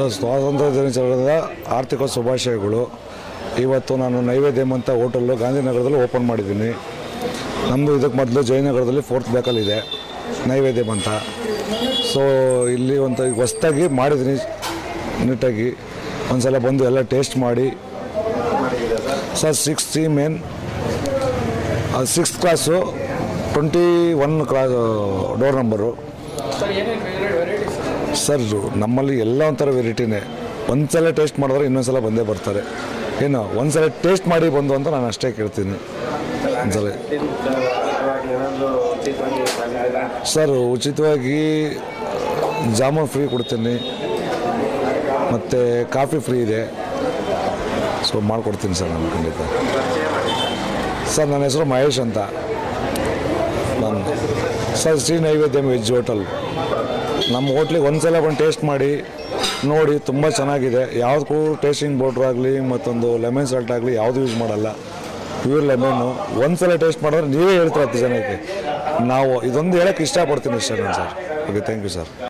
Sir, ಸ್ವಾತಂತ್ರ್ಯ ದಿನಾಚರಣೆಯ ಆರ್ಥಿಕ ಶುಭಾಶಯಗಳು. ಇವತ್ತು ನಾನು ನೈವೇದ್ಯಂ ಅಂತ ಹೋಟೆಲ್ಲು ಗಾಂಧಿನಗರದಲ್ಲಿ ಓಪನ್ ಮಾಡಿದ್ದೀನಿ. ನಮ್ಮದು ಇದಕ್ಕೆ ಮೊದಲು ಜಯನಗರದಲ್ಲಿ 4th ಬ್ಲಾಕಲ್ಲಿದೆ ನೈವೇದ್ಯಂ ಅಂತ. ಸೊ ಇಲ್ಲಿ ಒಂದು ಹೊಸ್ದಾಗಿ ಮಾಡಿದ್ದೀನಿ ನೀಟಾಗಿ. ಒಂದು ಸಲ ಬಂದು ಎಲ್ಲ ಟೇಸ್ಟ್ ಮಾಡಿ. Sir 6C main 6th class 21 class door number. Sir ನಮ್ಮಲ್ಲಿ ಎಲ್ಲ ಒಂಥರ ವೆರೈಟಿನೇ. ಒಂದು ಸಲ ಟೇಸ್ಟ್ ಮಾಡಿದ್ರೆ ಇನ್ನೊಂದು ಸಲ ಬಂದೇ ಬರ್ತಾರೆ. ಏನು ಒಂದು ಸಲ ಟೇಸ್ಟ್ ಮಾಡಿ ಬಂದು ಅಂತ ನಾನು ಅಷ್ಟೇ ಕೇಳ್ತೀನಿ. ಒಂದ್ಸಲ ಸರ್ ಉಚಿತವಾಗಿ ಜಾಮೂನ್ ಫ್ರೀ ಕೊಡ್ತೀನಿ, ಮತ್ತು ಕಾಫಿ ಫ್ರೀ ಇದೆ. ಸೊ ಮಾಡಿಕೊಡ್ತೀನಿ ಸರ್ ನಾನು ಖಂಡಿತ. ಸರ್ ನನ್ನ ಹೆಸರು ಮಹೇಶ್ ಅಂತ. ನಾನು sir Shri Naivedyam veg hotel. ನಮ್ಮ ಹೋಟ್ಲಿಗೆ ಒಂದು ಸಲ ಬಂದು ಟೇಸ್ಟ್ ಮಾಡಿ ನೋಡಿ, ತುಂಬ ಚೆನ್ನಾಗಿದೆ. ಯಾವುದಕ್ಕೂ ಟೇಸ್ಟಿಂಗ್ ಪೌಡ್ರ್ ಆಗಲಿ ಮತ್ತೊಂದು ಲೆಮನ್ ಸಾಲ್ಟ್ ಆಗಲಿ ಯಾವುದು ಯೂಸ್ ಮಾಡಲ್ಲ. Pure lemon. ಒಂದು ಸಲ ಟೇಸ್ಟ್ ಮಾಡಿದ್ರೆ ನೀವೇ ಹೇಳ್ತೀರ 10 ಜನಕ್ಕೆ. ನಾವು ಇದೊಂದು ಹೇಳೋಕ್ಕೆ ಇಷ್ಟಪಡ್ತೀನಿ ಅಷ್ಟೇ ನಾನು sir. Okay, thank you sir.